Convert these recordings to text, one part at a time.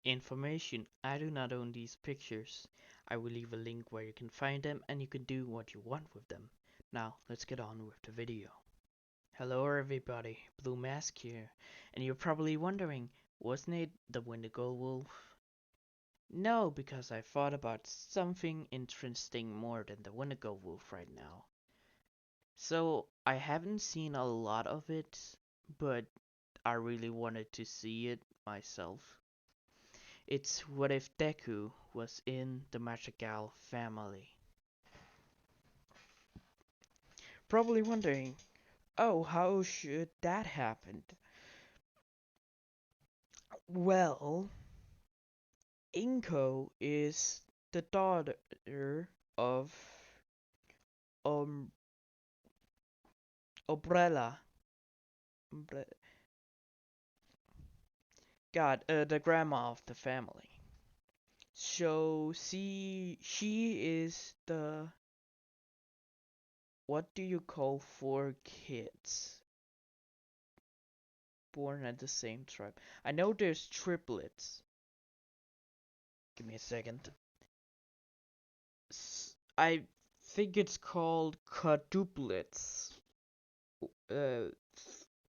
Information: I do not own these pictures. I will leave a link where you can find them and you can do what you want with them. Now, let's get on with the video. Hello everybody, Blue Mask here, and you're probably wondering, wasn't it the Wendigo Wolf? No, because I thought about something interesting more than the Wendigo Wolf right now. So, I haven't seen a lot of it, but I really wanted to see it myself. It's what if Deku was in the madrigal family. Probably wondering, oh, how should that happen? Well, ɪ'ʟʟ is the daughter of um Umbrella. God, the grandma of the family. So she is the, what do you call four kids born at the same tribe? I know there's triplets. Give me a second. I think it's called quadruplets.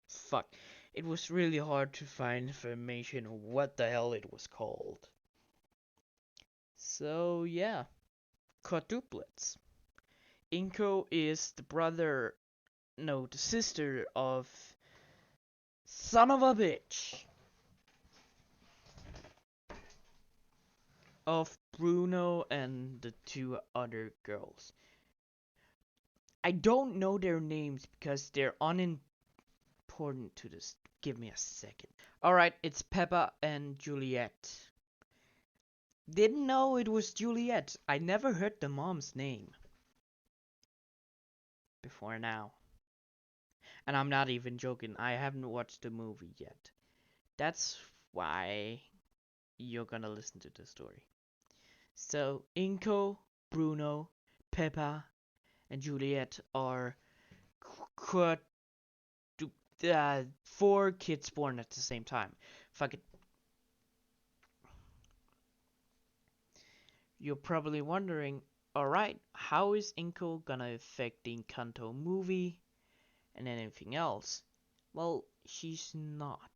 Fuck. It was really hard to find information on what the hell it was called. So yeah, quadruplets. ɪ'ʟʟ is the brother, no, the sister of son of a bitch of Bruno and the two other girls. I don't know their names because they're unimportant to this. Give me a second. Alright, it's Peppa and Juliet. Didn't know it was Juliet. I never heard the mom's name before now. And I'm not even joking. I haven't watched the movie yet. That's why you're gonna listen to the story. So, ɪ'ʟʟ, Bruno, Peppa, and Juliet are four kids born at the same time. Fuck it. You're probably wondering, alright, how is ɪ'ʟʟ gonna affect the Encanto movie and anything else? Well, she's not.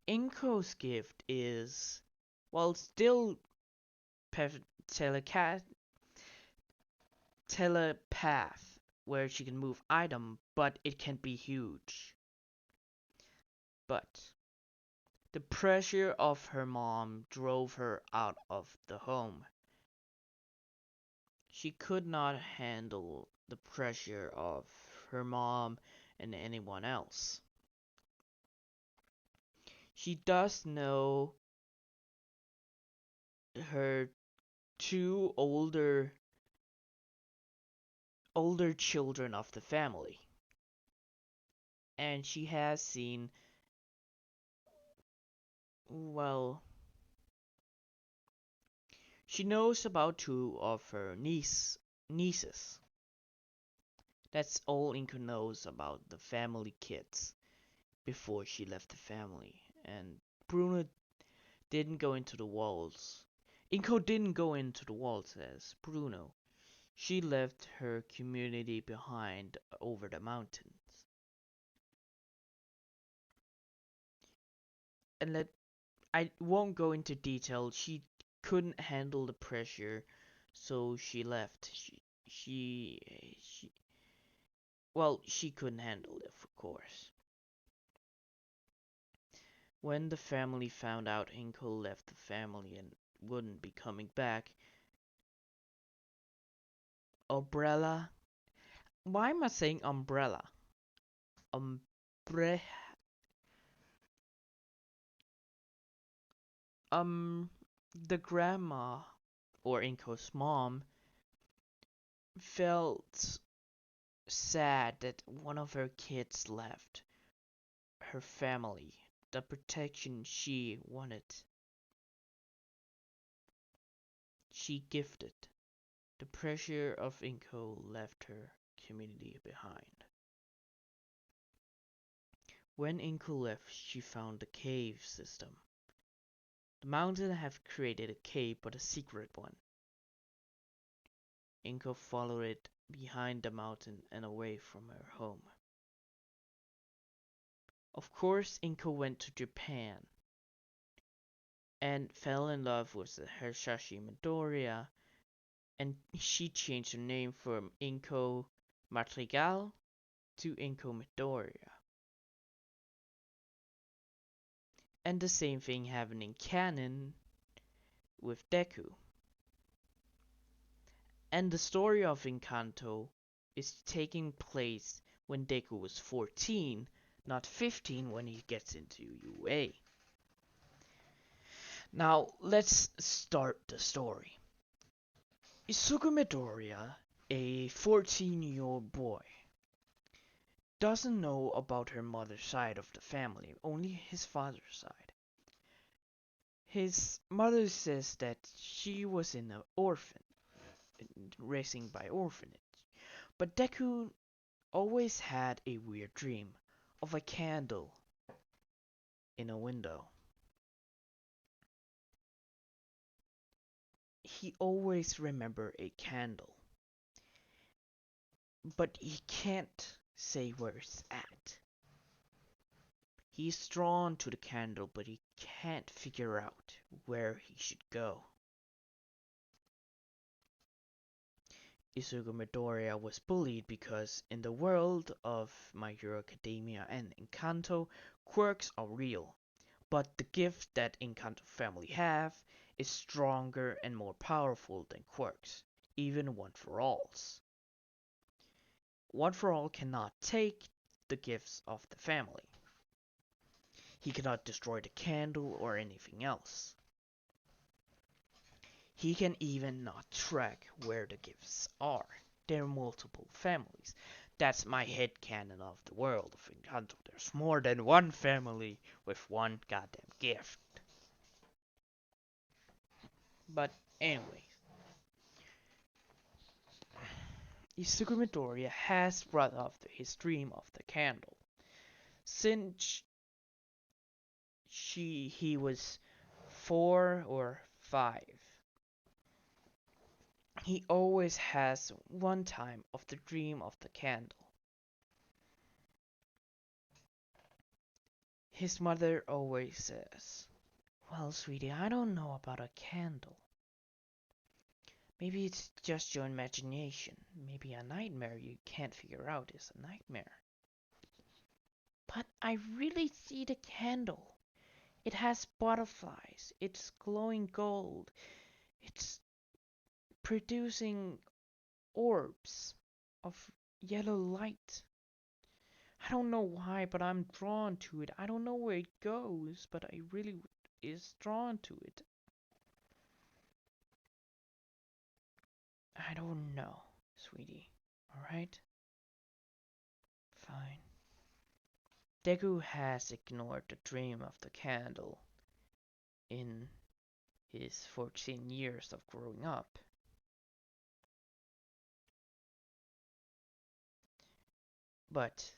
ɪ'ʟʟ's gift is, well, still telepath, where she can move item, but it can be huge. But the pressure of her mom drove her out of the home. She could not handle the pressure of her mom and anyone else. She does know her two older children of the family. And she has seen, well, she knows about two of her nieces. That's all ɪ'ʟʟ knows about the family kids before she left the family. And Bruno didn't go into the walls. ɪ'ʟʟ didn't go into the walls as Bruno. She left her community behind over the mountains. And I won't go into detail. She couldn't handle the pressure, so she left. Well, she couldn't handle it, of course. When the family found out ɪ'ʟʟ left the family and wouldn't be coming back, Umbrella. Why am I saying umbrella? Umbre. The grandma, or ɪ'ʟʟ's mom, felt sad that one of her kids left her family, the protection she wanted. She gifted. The pressure of ɪ'ʟʟ left her community behind. When ɪ'ʟʟ left, she found the cave system. The mountain have created a cave, but a secret one. ɪ'ʟʟ followed it behind the mountain and away from her home. Of course, ɪ'ʟʟ went to Japan and fell in love with her Shashi Midoriya, and she changed her name from ɪ'ʟʟ madrigal to ɪ'ʟʟ Midoriya. And the same thing happened in canon with Deku. And the story of Encanto is taking place when Deku was 14, not 15 when he gets into UA. Now, let's start the story. Isuku Midoriya, a 14-year-old boy, doesn't know about her mother's side of the family, only his father's side. His mother says that she was in an orphan, raising by orphanage. But Deku always had a weird dream of a candle in a window. He always remembered a candle, but he can't say where it's at. He's drawn to the candle, but he can't figure out where he should go. Isuku Midoriya was bullied because in the world of My Hero Academia and Encanto, quirks are real, but the gift that Encanto family have is stronger and more powerful than quirks, even one-for-alls. One-for-all cannot take the gifts of the family. He cannot destroy the candle or anything else. He can even not track where the gifts are. There are multiple families. That's my headcanon of the world of Encanto. There's more than one family with one goddamn gift. But anyway, Isuku Midoriya has brought up his dream of the candle since he was 4 or 5. He always has one time of the dream of the candle. His mother always says, "Well, sweetie, I don't know about a candle. Maybe it's just your imagination. Maybe a nightmare you can't figure out is a nightmare." "But I really see the candle. It has butterflies. It's glowing gold. It's producing orbs of yellow light. I don't know why, but I'm drawn to it. I don't know where it goes, but I really is drawn to it." "I don't know, sweetie. Alright? Fine." Deku has ignored the dream of the candle in his 14 years of growing up. But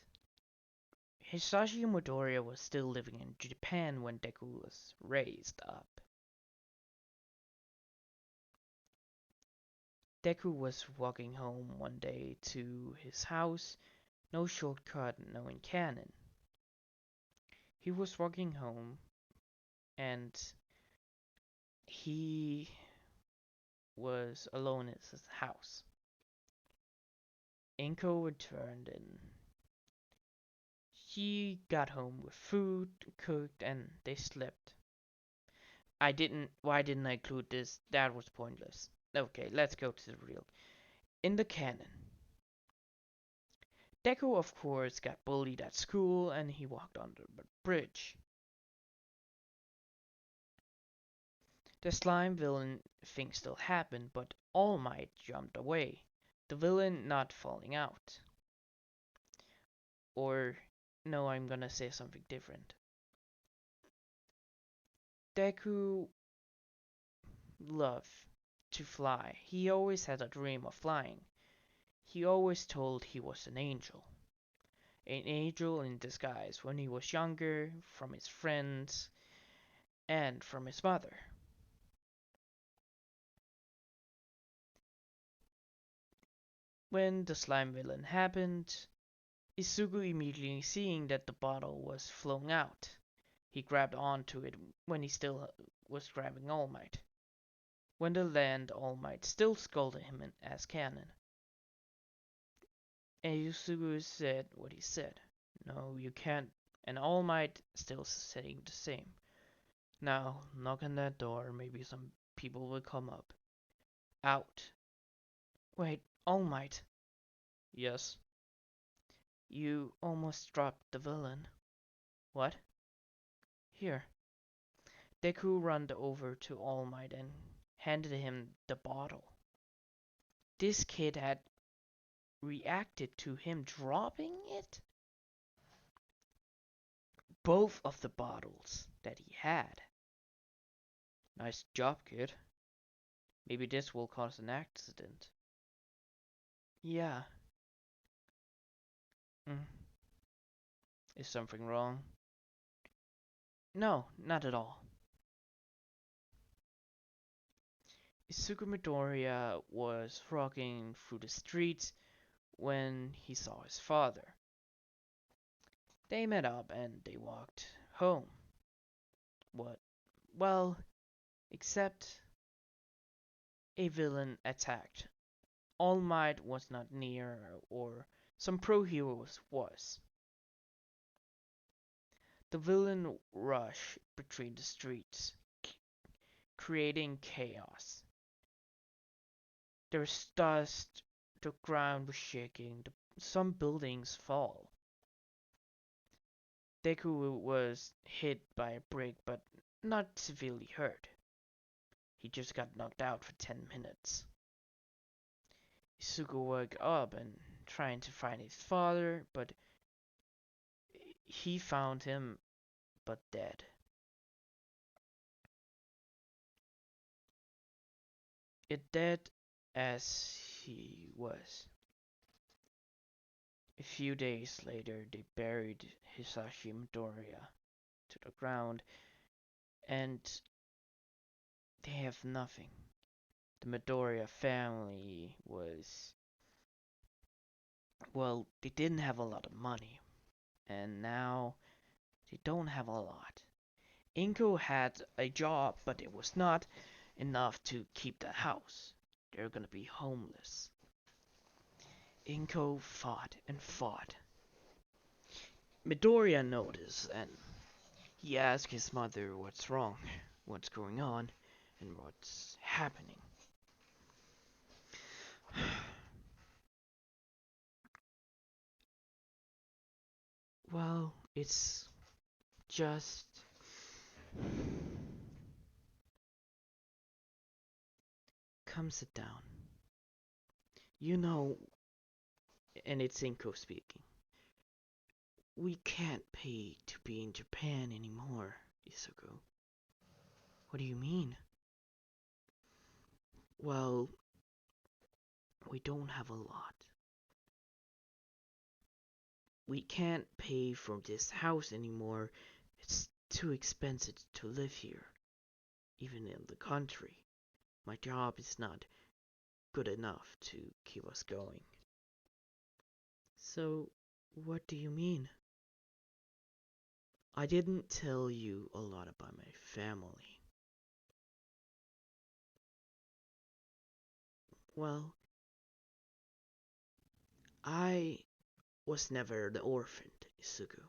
Hisashi Midoriya was still living in Japan when Deku was raised up. Deku was walking home one day to his house, no shortcut, no canon. He was walking home and he was alone in his house. ɪ'ʟʟ returned and she got home with food cooked and they slept. Why didn't I include this? That was pointless. Okay, let's go to the real. In the canon, Deku of course got bullied at school and he walked under the bridge. The slime villain thing still happened, but All Might jumped away, the villain not falling out. Or, no, I'm gonna say something different. Deku loved to fly. He always had a dream of flying. He always told he was an angel in disguise when he was younger from his friends, and from his mother. When the slime villain happened, Isugu immediately seeing that the bottle was flowing out. He grabbed onto it when he still was grabbing All Might. When they land, All Might still scolded him as canon. And Isugu said what he said. No, you can't. And All Might still saying the same. Now, knock on that door, maybe some people will come up. Out. Wait, All Might. Yes. You almost dropped the villain. What? Here. Deku ran over to All Might and handed him the bottle. This kid had reacted to him dropping it? Both of the bottles that he had. Nice job, kid. Maybe this will cause an accident. Yeah. Is something wrong? No, not at all. Isugu Midoriya was walking through the streets when he saw his father. They met up and they walked home. What? Well, except a villain attacked. All Might was not near, or some pro-heroes was. The villain rushed between the streets, creating chaos. There was dust, the ground was shaking, some buildings fall. Deku was hit by a brick but not severely hurt. He just got knocked out for 10 minutes. Isugu woke up and trying to find his father, but he found him but dead. Dead as he was. A few days later, they buried Hisashi Midoriya to the ground, and they have nothing. The Midoriya family was, well, they didn't have a lot of money, and now they don't have a lot. Inko had a job, but it was not enough to keep the house. They're gonna be homeless. Inko fought and fought. Midoriya noticed, and he asked his mother what's wrong, what's going on, and what's happening. Well, it's just... Come sit down. You know, and it's Inko speaking. We can't pay to be in Japan anymore, Isugu. What do you mean? Well, we don't have a lot. We can't pay for this house anymore. It's too expensive to live here, even in the country. My job is not good enough to keep us going. So, what do you mean? I didn't tell you a lot about my family. Well, I was never an orphan, Isugu.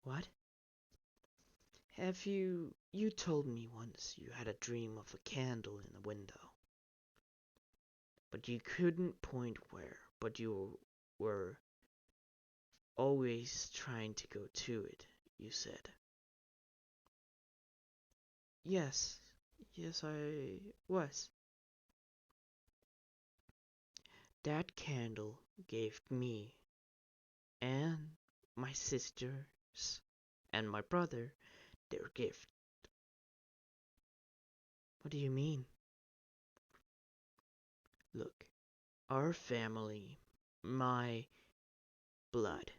What? You told me once you had a dream of a candle in a window. But you couldn't point where, but you were always trying to go to it, you said. Yes, I was. That candle gave me and my sisters and my brother their gift. What do you mean? Look, our family, my blood,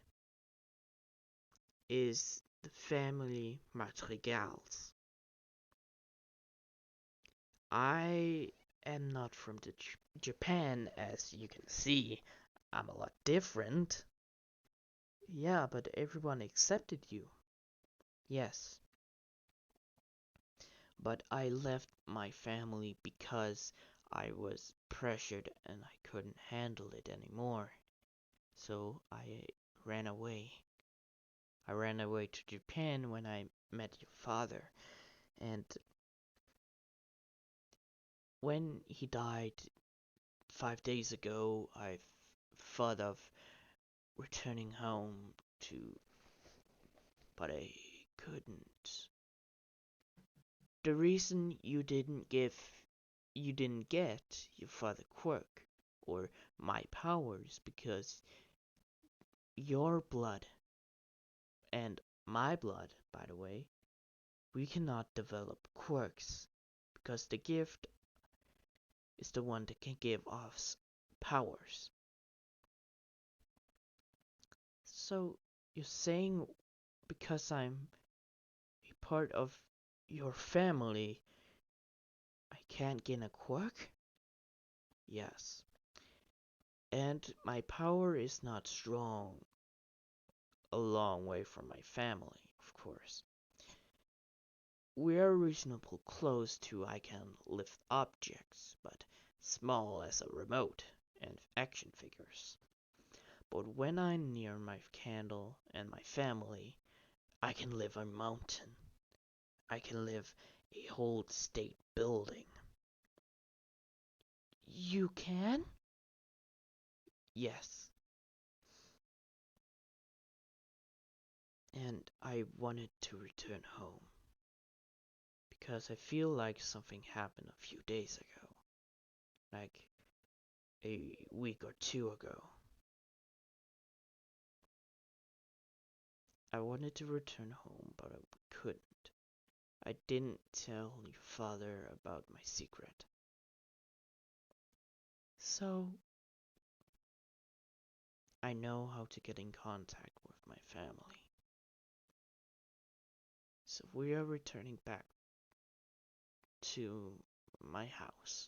is the family madrigals. I am not from Japan, as you can see. I'm a lot different. Yeah, but everyone accepted you. Yes. But I left my family because I was pressured and I couldn't handle it anymore. So I ran away. I ran away to Japan when I met your father. And when he died 5 days ago, I thought of returning home to, but I couldn't. The reason you didn't get your father quirk or my powers because your blood and my blood, by the way, we cannot develop quirks because the gift is the one that can give us powers. So you're saying because I'm a part of your family, I can't gain a quirk? Yes. And my power is not strong. A long way from my family, of course. We are reasonably close to I can lift objects, but small as a remote and action figures. But when I'm near my candle and my family, I can live a mountain. I can live a whole state building. You can? Yes. And I wanted to return home because I feel like something happened a few days ago, like a week or two ago. I wanted to return home, but I couldn't. I didn't tell your father about my secret. So, I know how to get in contact with my family. So we are returning back to my house.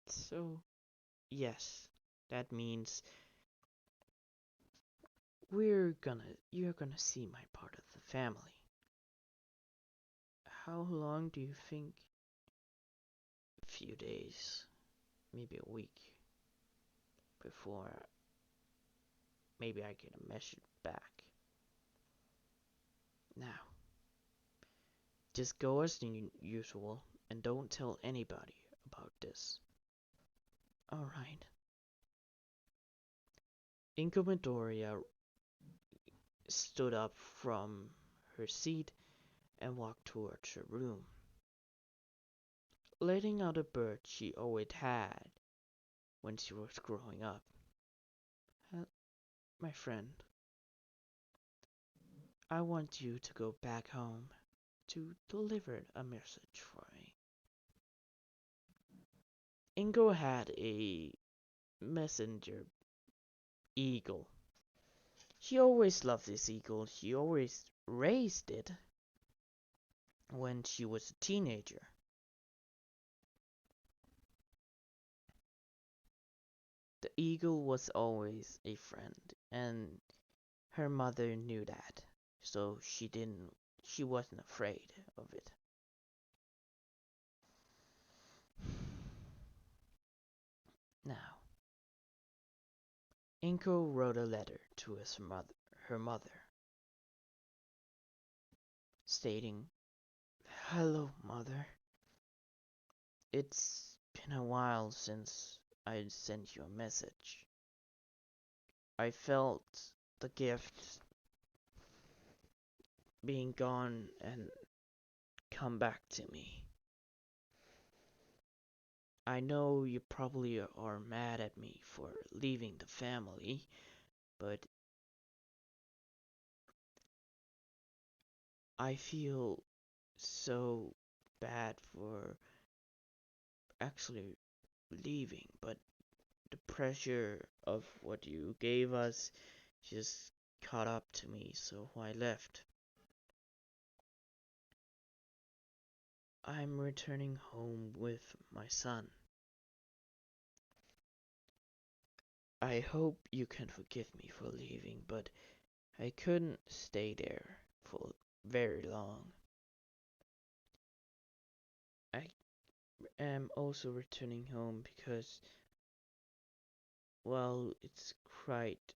So, yes, that means you're gonna see my part of the family. How long do you think? A few days, maybe a week before maybe I get a message back. Now, just go as usual and don't tell anybody about this. Alright. Midoriya stood up from her seat and walked towards her room, letting out a bird she always had when she was growing up. My friend, I want you to go back home to deliver a message for me. Ingo had a messenger eagle. She always loved this eagle. She always raised it when she was a teenager. The eagle was always a friend, and her mother knew that, so she wasn't afraid of it. Now, Inko wrote a letter to her mother, stating, "Hello, mother. It's been a while since I sent you a message. I felt the gift being gone and come back to me. I know you probably are mad at me for leaving the family, but I feel so bad for actually leaving, but the pressure of what you gave us just caught up to me, so I left. I'm returning home with my son. I hope you can forgive me for leaving, but I couldn't stay there for very long. I am also returning home because, well, it's quite...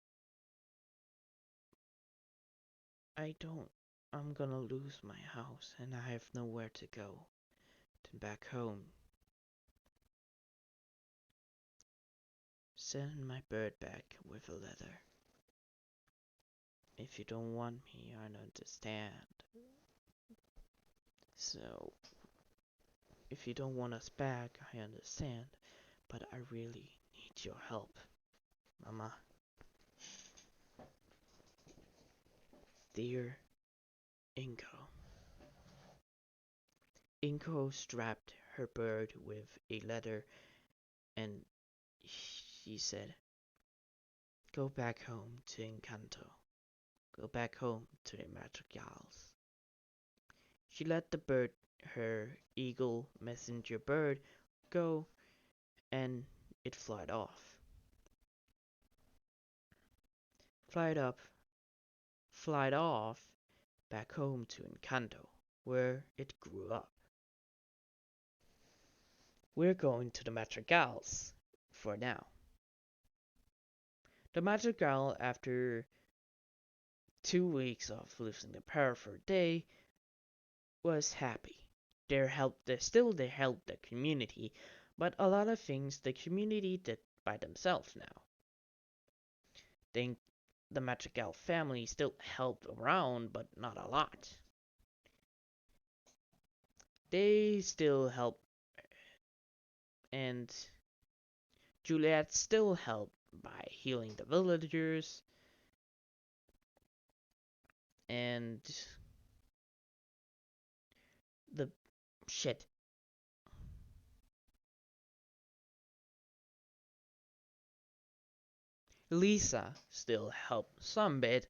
I'm gonna lose my house and I have nowhere to go than back home. Send my bird back with a letter. If you don't want me, I understand. So, if you don't want us back, I understand. But I really need your help, Mama. Dear Inko. Inko strapped her bird with a letter and she said, "Go back home to Encanto. Go back home to the madrigals." She let the bird, her eagle messenger bird, go, and it flied off. Flied off, back home to Encanto, where it grew up. We're going to the madrigals for now. The madrigal, after 2 weeks of losing the power for a day, was happy. They helped the community, but a lot of things the community did by themselves now. The madrigal family still helped around, but not a lot. They still help, and Juliet still helped by healing the villagers, and the shit. Lisa still helped some bit,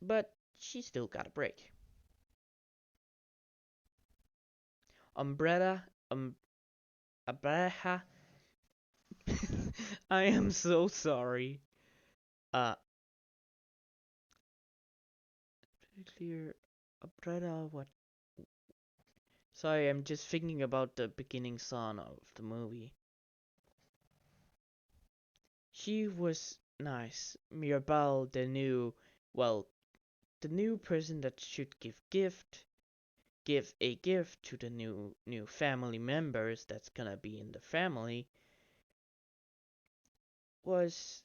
but she still got a break. Umbrella, Abreha. I am so sorry. Clear. Umbrella, what? Sorry, I'm just thinking about the beginning song of the movie. She was nice. Mirabelle, the new person that should give a gift to the new family members that's gonna be in the family, was,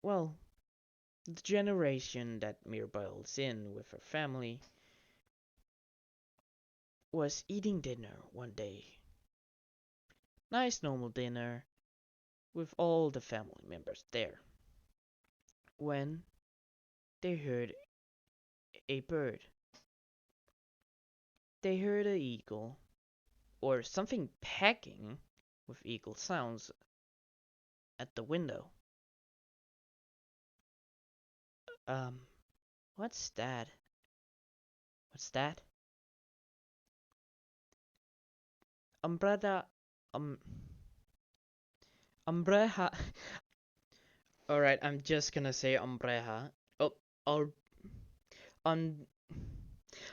well, the generation that Mirabelle's in with her family was eating dinner one day. Nice normal dinner with all the family members there, when they heard a bird. They heard an eagle, or something pecking with eagle sounds at the window. What's that? What's that? Umbrella, umbrella. Alright, I'm just gonna say umbrella. Oh,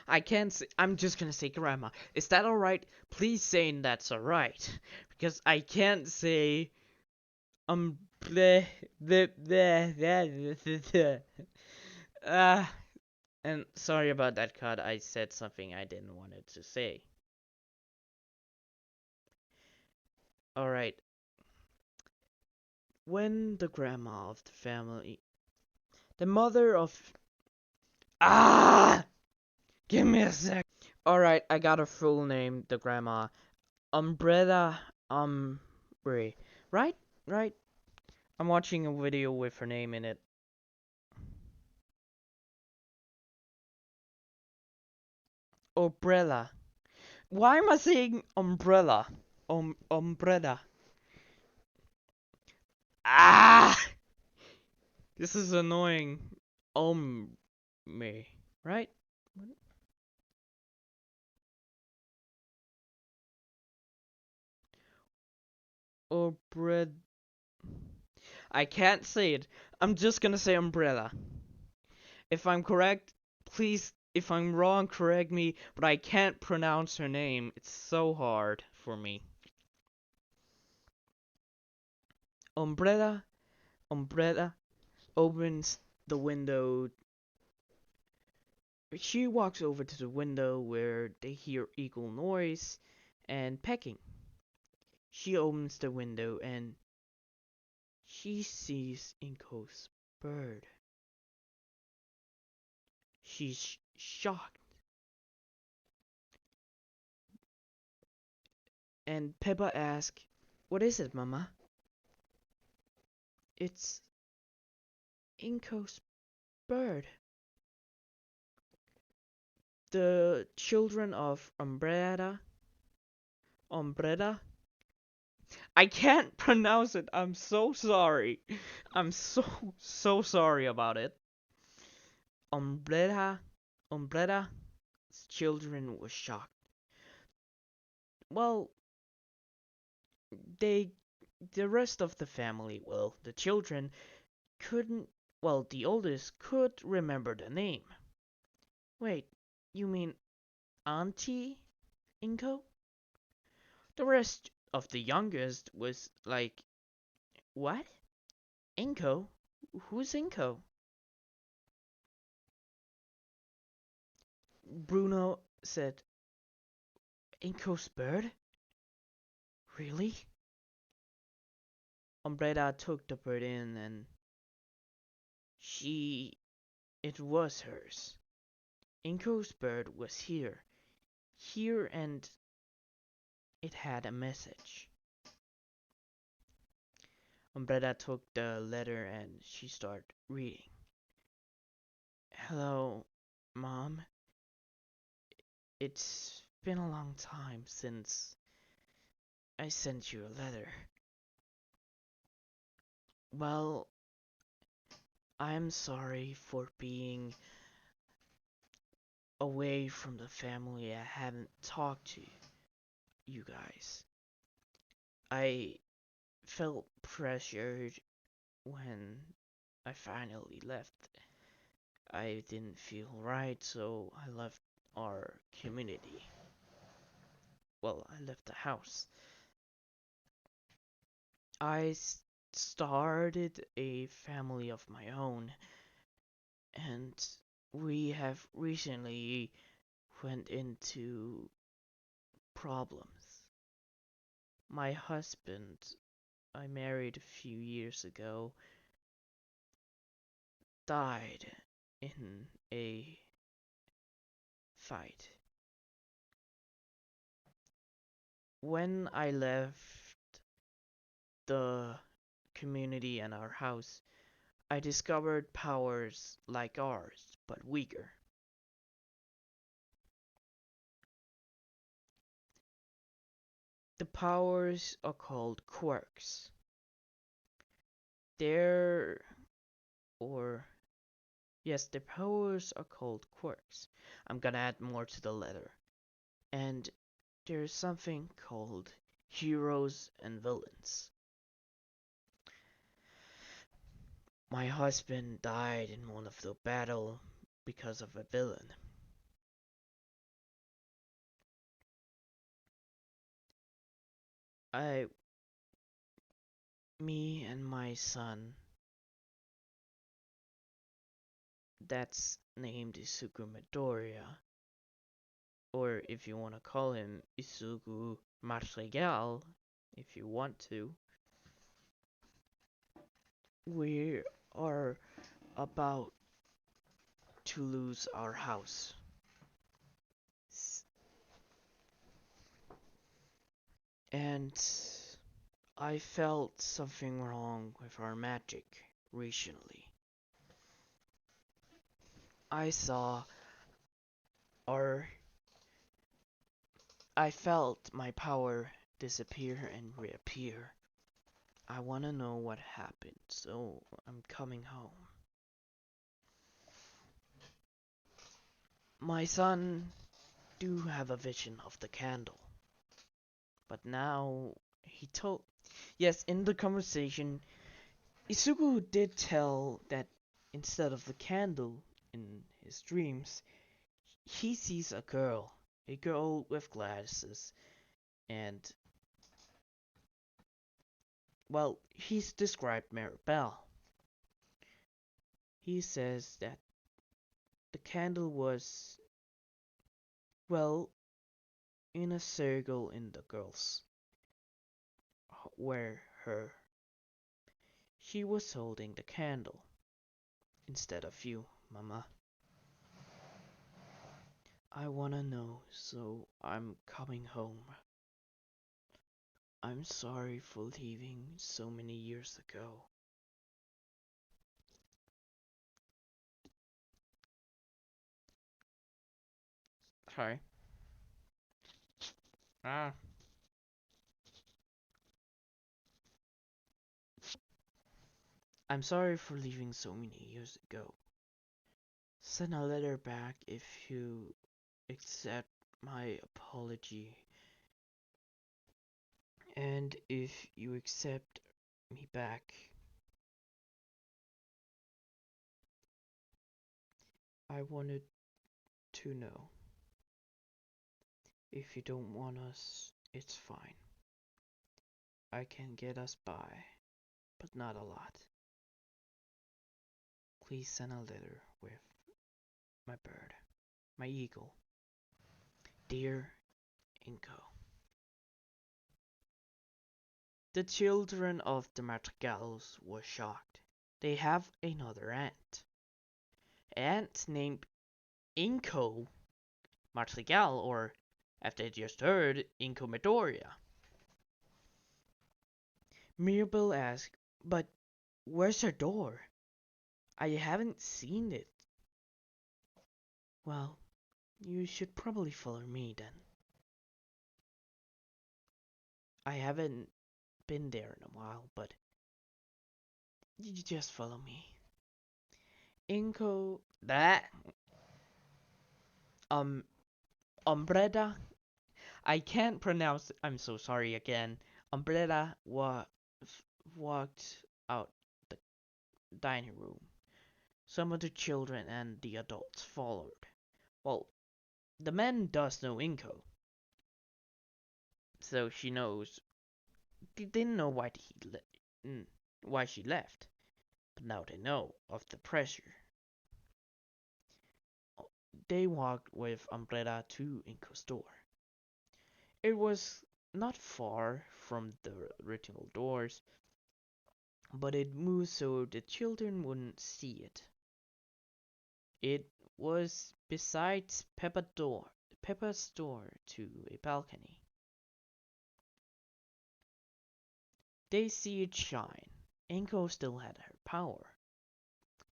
I can't say, I'm just gonna say grandma. Is that alright? Please say that's alright. Because I can't say bleh, bleh, bleh, bleh, bleh, bleh. And sorry about that, cut. I said something I didn't want it to say. Alright. When the grandma of the family, the mother of... Give me a sec. Alright, I got a full name, the grandma. Umbrella Umbre. Right? Right? I'm watching a video with her name in it. Umbrella. Why am I saying umbrella? Umbrella. This is annoying. Me. Right? Umbrella. I can't say it. I'm just gonna say umbrella. If I'm correct, please, if I'm wrong, correct me, but I can't pronounce her name. It's so hard for me. Umbrella opens the window. She walks over to the window where they hear equal noise and pecking. She opens the window and she sees ɪ'ʟʟ's bird. She's shocked. And Peppa asks, "What is it, Mama?" "It's ɪ'ʟʟ's bird." The children of Umbrella. I can't pronounce it. I'm so sorry. I'm so sorry about it. Umbrella's children were shocked. Well, the rest of the family, well, the children couldn't, well, the oldest could remember the name. Wait, you mean Auntie ɪ'ʟʟ? The rest of the youngest was like, what? ɪ'ʟʟ? Who's ɪ'ʟʟ? Bruno said, "ɪ'ʟ's bird? Really?" Umbrella took the bird in and it was hers. ɪ'ʟ's bird was here, and it had a message. Umbrella took the letter and she started reading. "Hello, Mom. It's been a long time since I sent you a letter. Well, I'm sorry for being away from the family. I haven't talked to you guys. I felt pressured when I finally left. I didn't feel right, so I left our community. Well, I left the house. I started a family of my own, and we have recently went into problems. My husband, I married a few years ago, died in a fight. When I left the community and our house, I discovered powers like ours, but weaker. The powers are called quirks. The powers are called quirks. I'm gonna add more to the letter. And there's something called heroes and villains. My husband died in one of the battles because of a villain. Me and my son, that's named Isugu Midoriya, or if you want to call him Isugu madrigal, if you want to, we are about to lose our house. And I felt something wrong with our magic recently. I felt my power disappear and reappear. I want to know what happened, so I'm coming home. My son do have a vision of the candle, but now he Yes, in the conversation, Izuku did tell that instead of the candle in his dreams, he sees a girl with glasses, and, well, he's described Maribel. He says that the candle was, well, in a circle in the girl's, where she was holding the candle instead of you, Mama. I wanna know, so I'm coming home. I'm sorry for leaving so many years ago. Sorry. Ah. I'm sorry for leaving so many years ago. Send a letter back if you accept my apology. And if you accept me back, I wanted to know. If you don't want us, it's fine. I can get us by, but not a lot. Please send a letter with my bird, my eagle. Dear ɪ'ʟʟ. The children of the madrigals were shocked. They have another aunt named ɪ'ʟʟ madrigal, or, as they just heard, ɪ'ʟʟ Midoriya. Mirabel asked, but where's her door? I haven't seen it. Well, you should probably follow me then. I haven't been there in a while, but you just follow me. ɪ'ʟʟ, that, umbrella, I can't pronounce it. I'm so sorry again. Umbrella walked out the dining room. Some of the children and the adults followed. Well, the man does know ɪ'ʟʟ, so she knows. They didn't know why she left, but now they know of the pressure. They walked with Umbrella to ɪ'ʟʟ's door. It was not far from the original doors, but it moved so the children wouldn't see it. It was beside Peppa's door to a balcony. They see it shine. ɪ'ʟʟ still had her power,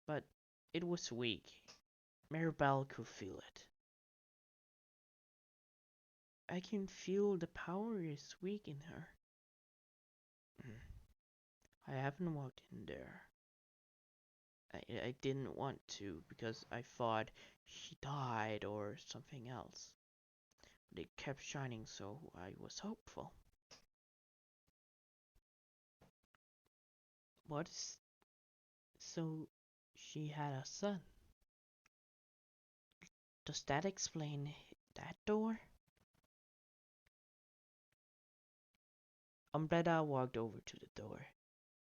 but it was weak. Maribel could feel it. I can feel the power is weak in her. I haven't walked in there. I didn't want to because I thought she died or something else. But it kept shining, so I was hopeful. So she had a son. Does that explain that door? Umbrella walked over to the door.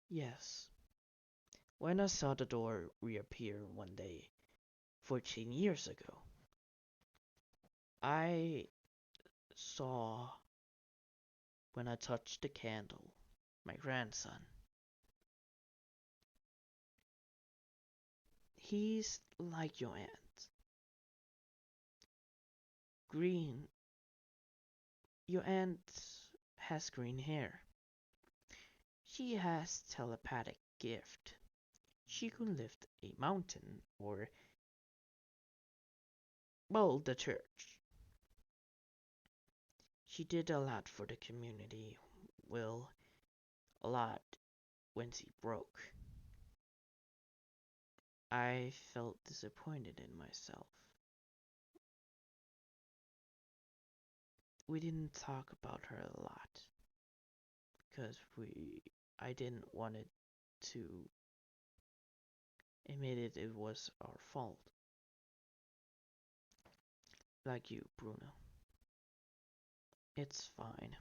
Yes. When I saw the door reappear one day, 14 years ago, I saw, when I touched the candle, my grandson. He's like your aunt. Green. Your aunt has green hair. She has telepathic gift. She could lift a mountain or, well, the church. She did a lot for the community. Well, a lot when she broke. I felt disappointed in myself. We didn't talk about her a lot. because I didn't want it to admit it was our fault. Like you, Bruno. It's fine.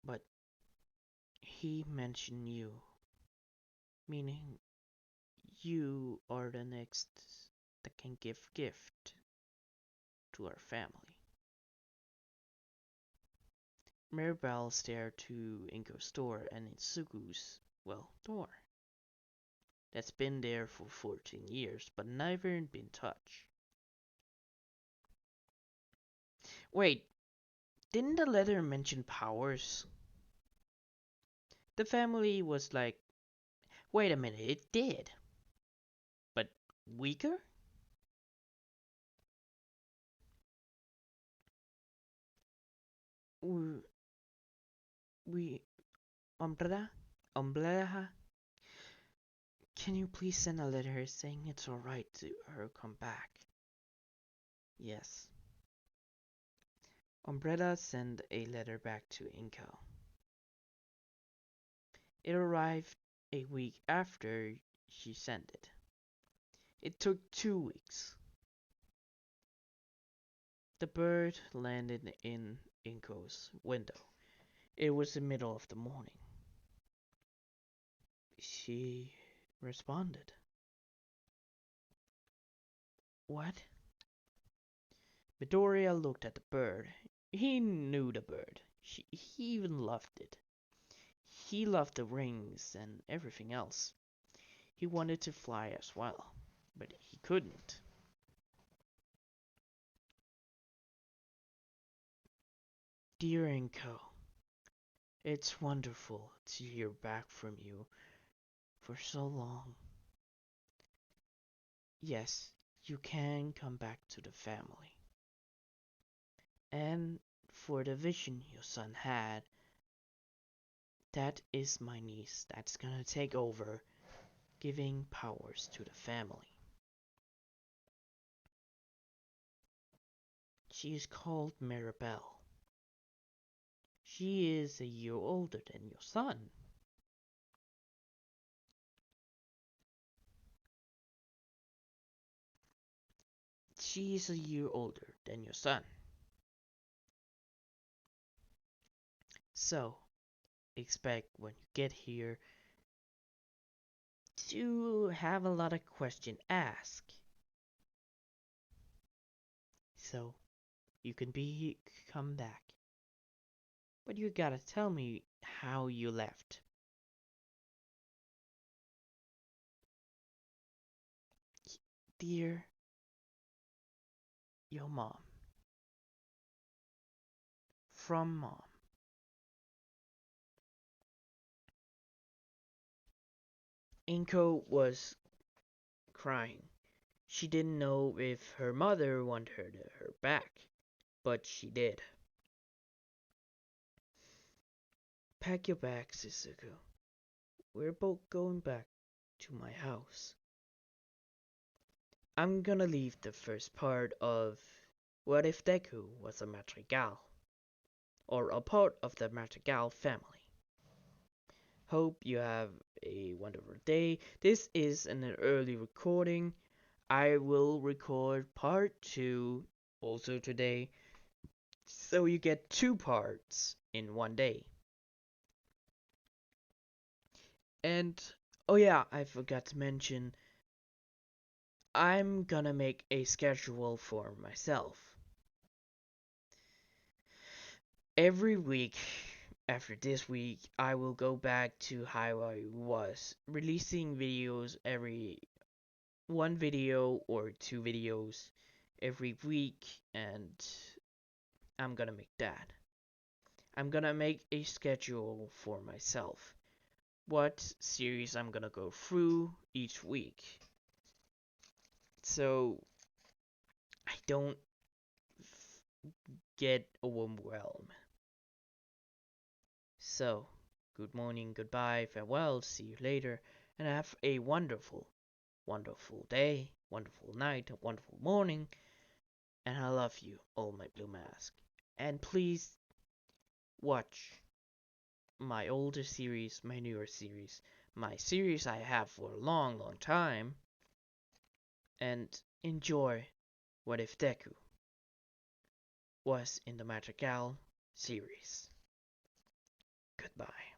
But he mentioned you, meaning you are the next that can give gift to our family. Mirabelle stared to Inko's store and Itsuku's, well, door. That's been there for 14 years, but never been touched. Wait, didn't the letter mention powers? The family was like, wait a minute, it did. But weaker? We, umbrella, can you please send a letter saying it's alright to her come back? Yes. Umbrella sent a letter back to Inko. It arrived a week after she sent it. It took 2 weeks. The bird landed in Inko's window. It was the middle of the morning. She responded. What? Midoriya looked at the bird. He knew the bird. He even loved it. He loved the rings and everything else. He wanted to fly as well, but he couldn't. Dear Inko, it's wonderful to hear back from you for so long. Yes, you can come back to the family. And for the vision your son had, that is my niece that's gonna take over, giving powers to the family. She is called Mirabelle. She is a year older than your son. She is a year older than your son. So, expect when you get here to have a lot of questions asked. So, you can come back. But you gotta tell me how you left. Dear, your mom. From mom. Inko was crying. She didn't know if her mother wanted her back, but she did. Pack your bags, Izuku. We're both going back to my house. I'm gonna leave the first part of what if Deku was a madrigal, or a part of the madrigal family. Hope you have a wonderful day. This is an early recording. I will record part 2 also today, so you get 2 parts in one day. And, oh yeah, I forgot to mention, I'm gonna make a schedule for myself. Every week after this week, I will go back to how I was, releasing videos every 1 video or 2 videos every week, and I'm gonna make that. I'm gonna make a schedule for myself. What series I'm gonna go through each week. So I don't get overwhelmed. So, good morning, goodbye, farewell, see you later, and have a wonderful, wonderful day, wonderful night, wonderful morning, and I love you, all my blue mask. And please watch my older series, my newer series, my series I have for a long, long time, and enjoy what if Deku was in the madrigal series. Goodbye.